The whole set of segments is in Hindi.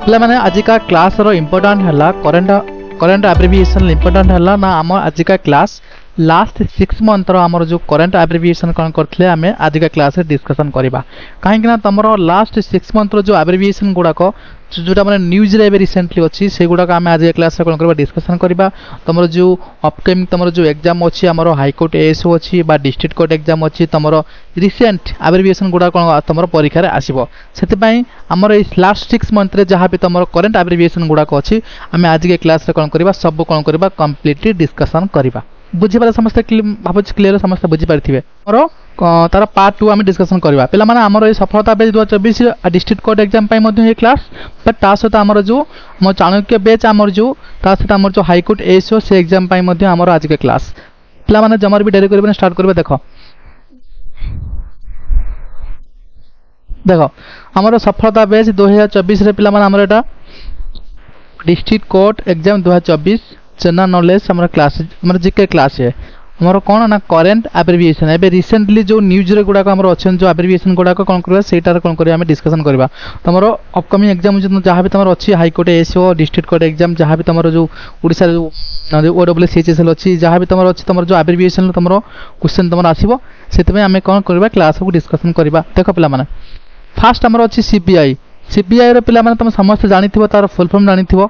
पे मैंने आजिका क्लास रो इम्पोर्टाट है करेन्ट एब्रिविएशन इम्पोर्टाट है ना आम आजिका क्लास लास्ट 6 मंथ आमर जो करेन्ट एब्रिविएशन कौन करते आम आजिका क्लास डिस्कसन करवा कहीं तुम लास्ट 6 मंथ जो एब्रिविएशन गुड़ाक जोटा मैंने न्यूज रे रिसेंटली अच्छी से गुड़ाक आम आज क्लास कौन करवा डिस्कसन करवा तुम जो अपकमिंग तुम जो एग्जाम अच्छी आम हाईकोर्ट एएसओ अच्छी डिस्ट्रिक्ट कोर्ट एग्जाम अच्छी तुम रिसेंट एब्रिविएशन गुड़ा कौन तुम परीक्षा आसो से आमर लास्ट 6 मंथ रे जहाँ भी तुम करेन्ट एब्रिविएशन गुड़ाक अच्छी आम आज के क्लास कौन करवा सब कौन करवा कम्प्लीटली डिस्कसन करवा बुझीपारे समस्ते भाव क्लीयर समस्त बुझीपारे मोर तार पार्ट 2 आम डिस्कसन करवा पे मैंने आमर ये सफलता बेच 2024 डिस्ट्रिक्ट कोर्ट एग्जाम ये क्लास बट ता सहित आमर जो मो चाणक्य बेच आमर जो ता सहित आमर जो हाईकोर्ट एएसओ से एग्जाम आमर आज के क्लास पे मैंने जमार भी डेरी कर स्टार्ट करेंगे देख देख आमर सफलता बेच 2024 रे पिला माने आमर एटा district court exam 2024 general knowledge हमारा क्लास हमारा जीके क्लास है हमारा कौन ना करेन्ट एब्रिविएशन एबे रिसेंटली जो न्यूज रे गुडा हमर अच्छन जो एब्रिविएशन गुडा कौन करबा सेटार कौन करबा हम डिस्कशन करबा तमरो अपकमिंग एग्जाम जहाँ भी तुम अच्छी high court ASO district court exam जहाँ भी तुम जो ओडिसा जो ओडब्ल्यूसीएचएसएल अच्छी जहाँ भी तुम अच्छी तुम जो एब्रिविएशन तुम क्वेश्चन तुम आसीबो सेतमे आमे कौन करबा क्लास को डिस्कशन करबा देख पिला माने फास्ट हमर अच्छी सीबीआई रे पिला माने तुम समस्त जानिथिबो तार फुल फॉर्म जानिथिबो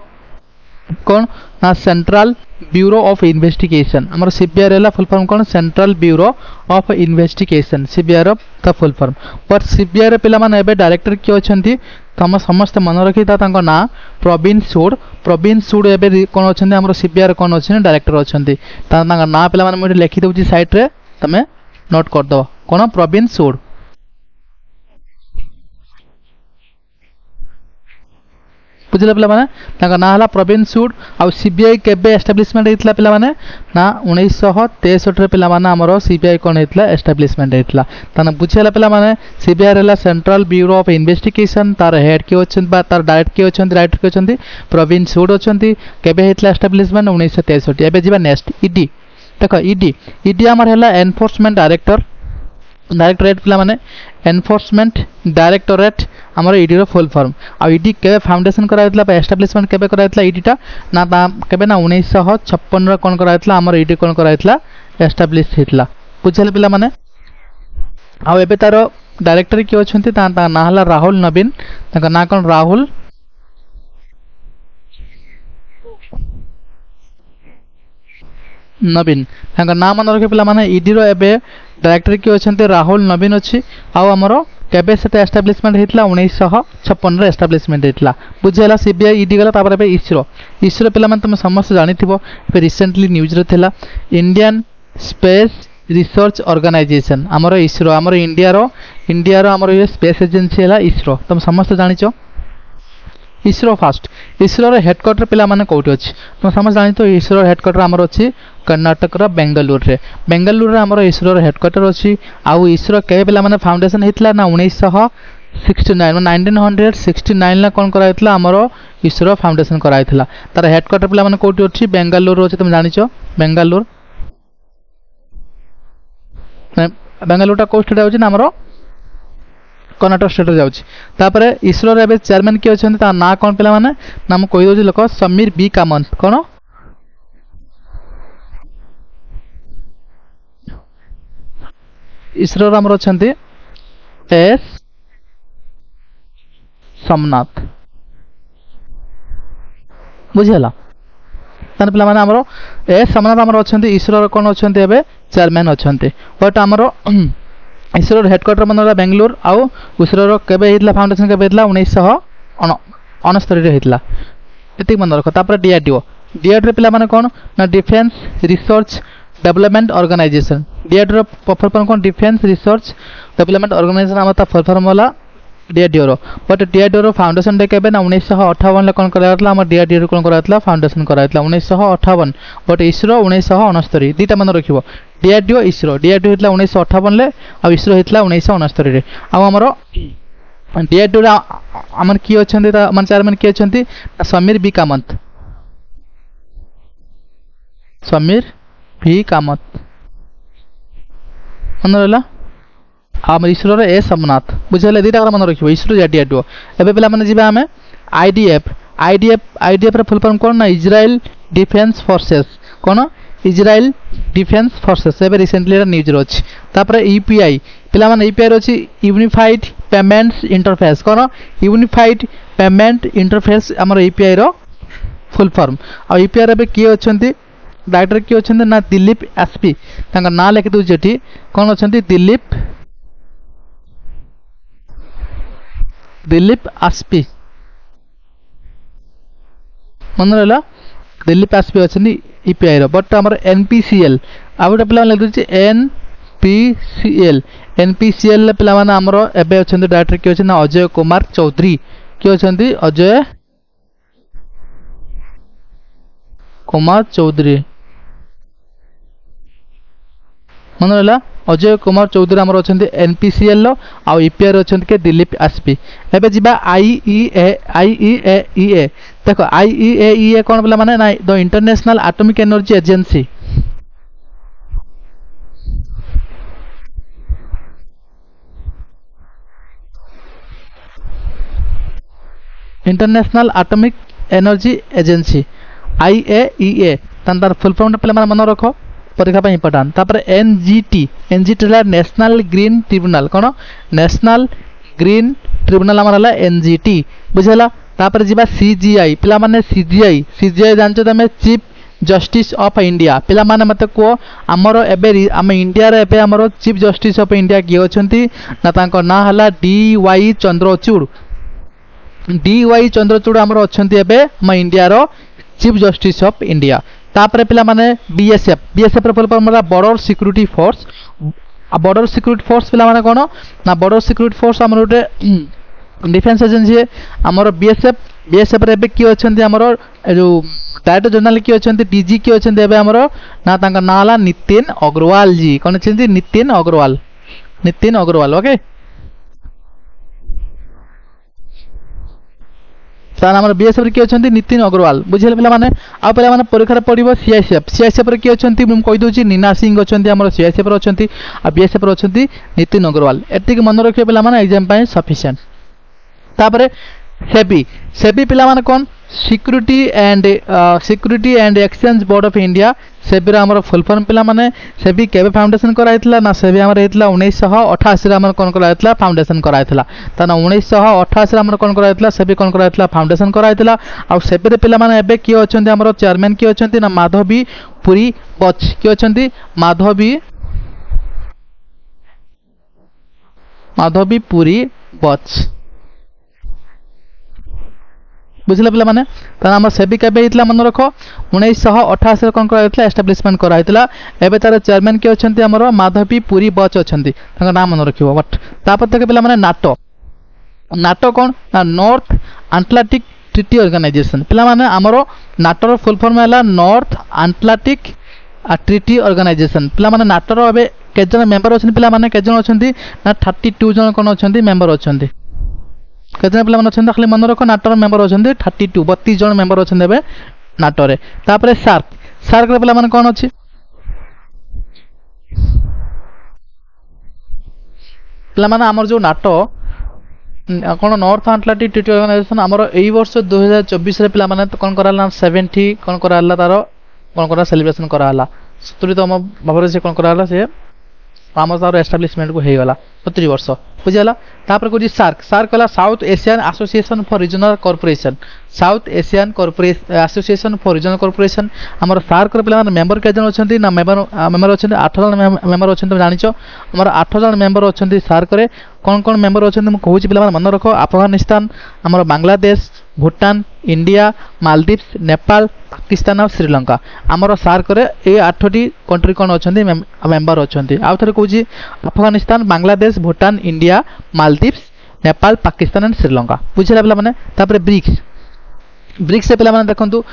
कौन ना सेंट्रल ब्यूरो ऑफ इन्वेस्टिगेशन आमर सीबीआई रहला फुल फॉर्म कौन central bureau of investigation CBI रो ता फुल फॉर्म पर सीबीआई रे पिला माने एबे डायरेक्टर किए अछंती तम समस्त मन रखी तांको ना प्रवीण सूड एबे कौन अछंती आमर सीबीआई रे कौन अछन डायरेक्टर अछंती तांका ना पिला माने मोटे लिखि दउची साइड रे तमे नोट कर दो कौन प्रवीण सूड बुझले पिला माने तांका ना हला प्रवीण सूड आ सीबीआई केबे एस्टैब्लिशमेंट हेतला पिला माने ना 1963 रे पिला माने हमरो सीबीआई कोन हेतला एस्टैब्लिशमेंट हेतला ताना बुझेला पिला माने सीबीआई रेला सेंट्रल ब्यूरो ऑफ इन्वेस्टिगेशन तार हेड के अछन बा तार डायरेक्टर के अछंती प्रवीण सूड अछंती केबे हेतला एस्टैब्लिशमेंट 1963 एबे जिबा नेक्स्ट ईडी देखो ईडी हमर हैला एनफोर्समेंट डायरेक्टरेट पिला माने एनफोर्समेंट डायरेक्टरेट हमर ईडी रो फुल फॉर्म आ ईडी केबे फाउंडेशन करायतला बा एस्टैब्लिशमेंट केबे करायतला ईडी टा ना केबे ना 1956 रे कोन करायतला हमर ईडी कोन करायतला एस्टैब्लिश हेतला बुझले पिला माने आ एबे तार डायरेक्टर के अछंती ता ना हला राहुल नवीन ताका ना कोन राहुल नवीन ताका नाम मन रखे पिला माने ईडी रो एबे डायरेक्टर के अछंती राहुल नवीन अछि आ हमरो केबे से एस्टैब्लिशमेंट हेतला 1956 रे एस्टैब्लिशमेंट हेतला बुझेला सीबीआई ईडी गला तापर एबे इसरो पिला माने तुम समस्त जानिथिबो एबे रिसेंटली न्यूज रे थिला इंडियन स्पेस रिसर्च ऑर्गेनाइजेशन हमरो इसरो हमरो इंडिया रो हमरो ये स्पेस एजेंसी हैला इसरो तुम समस्त जानिचो इसरो फास्ट इसरो रे हेडक्वार्टर पिला माने कोठी अछि तुम समझ जानि तो इसरो हेडक्वार्टर हमर अछि कर्नाटक रो बेंगलुरु रे हमर इसरो रे हेडक्वार्टर अछि आउ इसरो के पिला माने फाउंडेशन हेतला ना 1969 ला कोन करायतला हमर इसरो फाउंडेशन करायतला तार हेडक्वार्टर पिला माने कोठी अछि बेंगलुरु अछि तुम जानिचो बेंगलुरुटा को स्टेट अछि ना हमर कर्नाटक स्टेट जाउछि तापर इसरो रे चेयरमैन के अछन ता ना कोन पिला माने नाम कहि दोछि लोक समीर बी कामत कोन इसरो रे हमर अछंती एस सोमनाथ बुझियला तने पिला माने हमर एस सोमनाथ हमर अछंती इसरो रे कोन अछंती एबे चेयरमैन अछंती बट हमर इसरो हेडक्वार्टर मन बेंगलुरु आउ इसरो केबे हेतला फाउंडेशन केबे हेतला 1969 रे हेतला एति मन रख तापर डीआरडीओ पिला माने कोन ना defence research development organisation DRDO full form कोन डिफेंस रिसर्च डेवलपमेंट ऑर्गेनाइजेशन हमता फुल फॉर्म वाला डीआरडीओ रो बट डीआरडीओ रो फाउंडेशन डे केबे ना 1958 ले कोन करायतला हम डीआरडीओ कोन करायतला फाउंडेशन करायतला 1958 बट इसरो 1969 दीटा मन रखिबो डीआरडीओ इसरो हेतला 1958 ले आ इसरो हेतला 1969 रे आ हमरो डीआरडीओ हमन की अछंती ता मन चेयरमैन की अछंती समीर बी कामत मन रहला आम इसरो रे ए सोमनाथ बुझले दीटा मन रखिबो इसरो डीआरडीओ एबे पिला माने जिबा हमें आईडीएफ आईडीएफ आईडीएफ ର ଫୁଲ୍ ଫର୍ମ କ'ଣ ନା ଇସ୍ରାଏଲ ଡିଫେନ୍ସ ଫୋର୍ସେସ୍ କ'ଣ ଇସ୍ରାଏଲ ଡିଫେନ୍ସ ଫୋର୍ସେସ୍ ଏବେ ରିସେଣ୍ଟଲି ଏଟା ନ୍ୟୁଜ୍ରେ ଅଛି ତାପରେ ୟୁପିଆଇ ପିଲାମାନେ ୟୁପିଆଇରେ ଅଛି ୟୁନିଫାଇଡ୍ पेमेंट्स इंटरफेस कौन यूनिफाइड पेमेंट इंटरफेस आमर यूपीआई रो फुल फॉर्म आ यूपीआई रे किए अछंती डायरेक्टर किए अछंती ना दिलीप एसपी तांका ना लिखि दउ जेठी कौन अछंती दिलीप एसपी मन रहला दिलीप एसपी अछंती यूपीआई रो बट हमर एनपीसीएल आ गोटे पिला लिखि दउ एनपीसीएल एनपीसीएल पिला माने हमरो एबे अछंती डायरेक्टर के अछि ना अजय कुमार चौधरी के अछंती अजय कुमार चौधरी मन रहला अजय कुमार चौधरी हमरो अछंती एनपीसीएल लो आ ईपीआर अछंती के दिलीप एसपी एबे जिबा आईईए देखो आईईए कोन पिला माने ना the international atomic energy agency international atomic energy agency IAEA तार फुल फॉर्म पे मन रख परीक्षा इंपोर्टाट तापर NGT NGT national green tribunal कौन नेशनल ग्रीन ट्रिब्यूनल आमर है एनजीटी बुझेगा तापर जीवा सीजीआई पिला माने सीजीआई जानते तुम चीफ जस्टिस ऑफ इंडिया पिला माने मते को आमर एबे आम इंडिया रे एबे आमर चीफ जस्टिस ऑफ इंडिया किए अछंती ना तांको ना हला डीवाई चंद्रचूड़ डीवाई चंद्रचूड़ आमर अछंती एबे हम इंडिया रो चीफ जस्टिस ऑफ इंडिया तापर पिला माने बीएसएफ रो फुल फॉर्म होला बॉर्डर सिक्योरिटी फोर्स आ बॉर्डर सिक्योरिटी फोर्स पिला माने कोन ना बॉर्डर सिक्योरिटी फोर्स आमर उटे डिफेंस एजेंसी आमर बीएसएफ रे एबे की अछंती आमर जो डायरेक्टर जनरल की अछंती डीजी की अछंती एबे आमर ना तांका ना होला नितिन अग्रवाल जी कोन अछंती नितिन अग्रवाल ओके तार आमर बीएसएफ रे की अछंती नितिन अग्रवाल बुझिले पिला माने आ पिला माने परीक्षा रे पडिबो सीआईएसएफ रे की अछंती हम कहि दोची नीना सिंह अछंती आमर सीआईएसएफ रे अछंती आ बीएसएफ रे अछंती नितिन अग्रवाल एतिक मन रखियो पिला माने एग्जाम पय सफिशिएंट तापरे सेबी पिला माने कोन security and exchange board of India SEBI आमर फुल फॉर्म पिला माने सेबी केबे फाउंडेशन कराइतला ना सेबी आमर हेतला 1988 रे आमर कोन कराइतला फाउंडेशन कराइतला तना 1988 रे आमर कोन कराइतला सेबी कोन कराइतला फाउंडेशन कराइतला आ सेबी रे पिला माने एबे की अछंती आमर चेयरमैन की अछंती ना माधवी पुरी बच की अछंती माधवी पुरी बच बुझिले पिला माने तार हमर सेबी केबे हितला मन रखो 1988 रे कोन कराइतला एस्टैब्लिशमेंट कराइतला एबे तार चेयरमैन के अछंती हमर माधवी पुरी बच अछंती तांका नाम मन रखिबो बट तापर तक पिला माने नाटो कोन ना नॉर्थ अटलांटिक ट्रीटी ऑर्गेनाइजेशन पिला माने हमर नाटो रो फुल फॉर्म हैला नॉर्थ अटलांटिक ट्रीटी ऑर्गेनाइजेशन पिला माने नाटो रो एबे केजन मेंबर अछंती पिला माने केजन अछंती ना 32 जन कोन अछंती मेंबर अछंती केतना पिला मन अछंती खाली मन रखो नाटो मेंबर अछंती 32 जन मेंबर अछंती बे नाटो रे तापरे सार्क रे पिला मन कोन अछि पिला मन हमर जो नाटो कोन नॉर्थ अटलांटिक ट्रीटी ऑर्गेनाइजेशन हमर एई वर्ष 2024 रे पिला मन कोन कराला 70 कोन कराला तारो कोन करा सेलिब्रेशन कराला 70 तो हम बाबरे से कोन कराला से हमर तारो एस्टैब्लिशमेंट को हे गला 70 वर्ष बुझला तापर को सार्क वाला south Asian association for regional corporation हमर सार्क रे पिला मेंबर के जन अछंती ना मेंबर अछंती 8 जन मेंबर अछंती जानिचो हमर 8 जन मेंबर अछंती सार्क रे कोन मेंबर अछंती म कहूची पिला मन रखो अफगानिस्तान हमर बांग्लादेश भूटान इंडिया मालदीव्स नेपाल पाकिस्तान और श्रीलंका हमर सार्क रे ए 8टी कंट्री कोन अछंती मेंबर अछंती आ थरे कहूची अफगानिस्तान बांग्लादेश भूटान इंडिया मालदीव्स नेपाल पाकिस्तान एंड श्रीलंका बुझिला पिला माने तापर ब्रिक्स से पिला माने देखंतु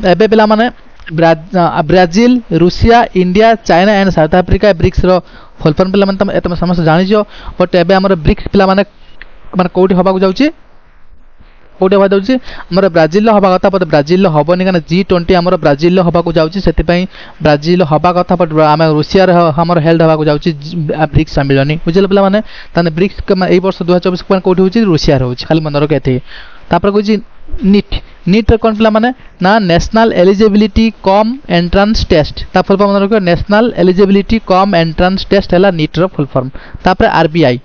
एबे पिला माने Brazil Russia India China and South Africa BRICS रो फुल फॉर्म पिला माने तुम समस्त जानिजो बट एबे हमर ब्रिक्स पिला माने कोठी हबा को जाउची कोठी हबा जाउची हमर ब्राजील लो हबा कथा बट ब्राजील लो हबनी काना G20 हमर ब्राजील लो हबा को जाउची सेति पई ब्राजील हबा कथा बट हम रूसिया रे हमर हेल्ड हबा को जाउची ब्रिक्स सम्मेलन बुझिल पिला माने ताने ब्रिक्स एई वर्ष 2024 कोठी होची रूसिया रे होची खाली मन रखे एथि तापर कहूँ नीट नीट कौन पिला माने ना national eligibility cum entrance test ता फुल फॉर्म रखो national eligibility cum entrance test है नीट रो फुल फॉर्म तापर आरबीआई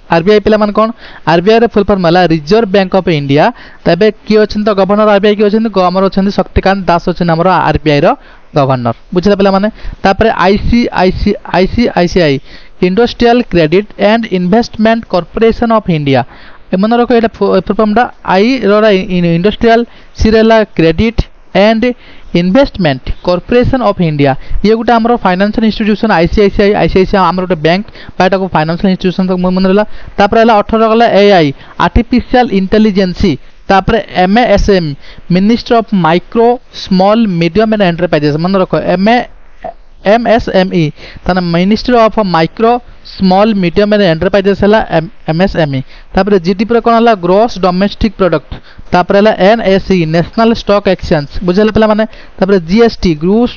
आरबीआई पिला मान कौन आरबीआई रे फुल फॉर्म है रिजर्व बैंक ऑफ इंडिया तबे किए अछन तो गवर्नर आरबीआई किए अछन गवर्नर अछन शक्तिकांत दास अछन हमर आरबीआई रो गवर्नर बुझला पिला माने तापर ICICI industrial credit and investment corporation of India मन रखो ये फुल फॉर्म आई रो इंडस्ट्रियल सीरेला credit and investment corporation of India ये गोटे आमर फाइनेंशियल इंस्टीट्यूशन आईसीआईसीआई आमर गोटे बैंक बाटा को फाइनेंशियल इंस्टीट्यूशन तक मन रहा तापर 18 गला एआई आर्टिफिशियल इंटेलिजेंसी तापर MSM minister of micro small medium and enterprises मन रखो एमएसएमई ताना ministry of micro small medium and enterprises है एमएसएमई तापर जीडीपी कौन है ग्रोस डोमेस्टिक प्रोडक्ट तापर है एनएसई नेशनल स्टॉक एक्सचेंज बुझे पे माने तापर GST gross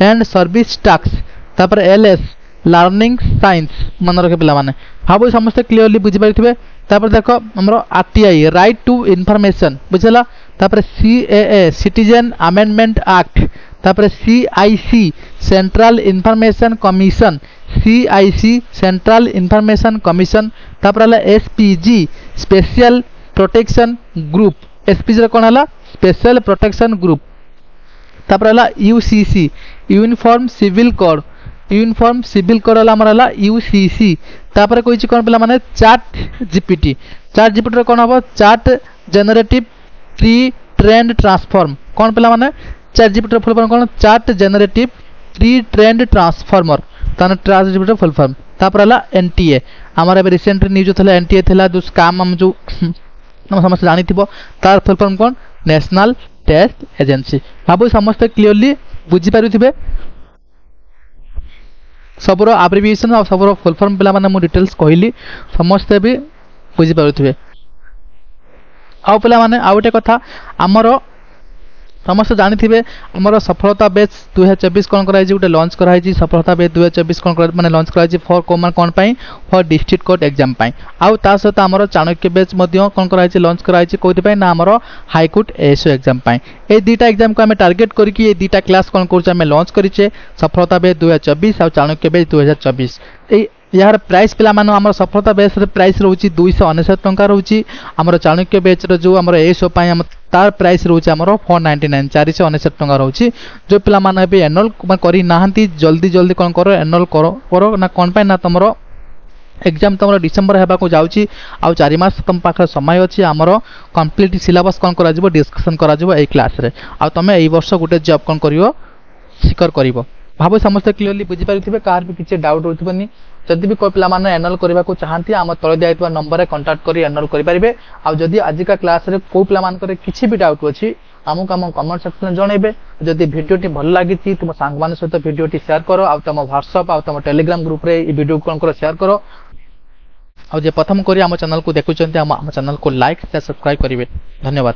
and service tax तापर एलएस लर्निंग साइंस मन रखे पे माने भाव समस्त क्लियरली बुझी पारिथिबे तापर देखो हमरो आरटीआई राइट टू इन्फॉर्मेशन बुझला तापर सीएए सिटीजन अमेंडमेंट एक्ट तापर CIC central information commission CIC central information commission तापर है SPG special protection group SPG रे कोन हला स्पेशल प्रोटेक्शन ग्रुप तापर है यूसीसी यूनिफॉर्म सिविल कोड हला हमर हला यूसीसी तापर कोइछि कोन पिला माने चैट जीपीटी रे कोन हबो chat generative pre trained transform कोन पिला माने चैट जीपीटी रे फुल फॉर्म कोन chat generative pre trained transformer ताने चैट जीपीटी रे फुल फॉर्म तापर हला एनटीए हमर एबे रिसेंट न्यूज थला एनटीए थला जो स्कैम हम जो हम समस्त जानि थिबो तार फुल फॉर्म कोन नेशनल टेस्ट एजेंसी बाबू समस्त क्लियरली बुझी पारुथिबे सबरो एब्रिविएशन और सबरो फुल फॉर्म पिला माने मु डिटेल्स कहली समस्त भी बुझी पारुथिबे आउ पिला माने आउटे कथा हमरो समस्त जानि थिबे हमरो सफलता बैच 2024 कोन कराई जे उटे लॉन्च कराई जी सफलता बैच 2024 कोन कर माने लॉन्च कराई जी फॉर कॉमन कोन पई फॉर डिस्ट्रिक्ट कोर्ट एग्जाम पई आउ ता सहित हमरो चाणक्य बैच मध्य कोन कराई जी लॉन्च कराई जी कोथि पई ना हमरो हाई कोर्ट एसओ एग्जाम पई ए दीटा एग्जाम को हमें टारगेट करके ए दीटा क्लास कोन करछ हमें लॉन्च करिचे सफलता बैच 2024 और चाणक्य बैच 2024 ए यार प्राइस पिला मानो हमर सफलता बैच रे प्राइस रहउची 299 टंका रहउची हमर चाणक्य बैच रे जो हमर एसओ पई हम तार प्राइस रहउची हमर 499 499 टंका रहउची जो पिला माने बे एनुअल करी नाहंती जल्दी जल्दी कोन करो एनुअल करो ना कोन पई ना तमरो एग्जाम तमरो डिसेंबर हेबा को जाउची आ 4 मास तम पाखर समय अछि हमरो कंप्लीट सिलेबस कोन करा जिवो डिस्कशन करा जिवो ए क्लास रे आ तमे एई वर्ष गुटे जॉब कोन करियो सिकर करिवो भाबो समस्त क्लियरली बुझी पारिथिबे कार भी किछ डाउट होतबनी जदि भी कोई पिला माने एनुअल करबा को चाहंती हम तळे दियाइतबा नंबर रे कांटेक्ट करी एनुअल करि परिबे आ जदि आज का क्लास रे को पिला मान करे किछि भी डाउट अछि हमक हम कमेंट सेक्शन जणैबे जदि वीडियो टी भल लागिछि तुम सांग मान सहित वीडियो टी शेयर करो आ तम व्हाट्सएप आ तम टेलीग्राम ग्रुप रे ई वीडियो कोन करो शेयर करो आ जे प्रथम करी हम चैनल को देखुचंती हम चैनल को लाइक से सब्सक्राइब करिवे धन्यवाद।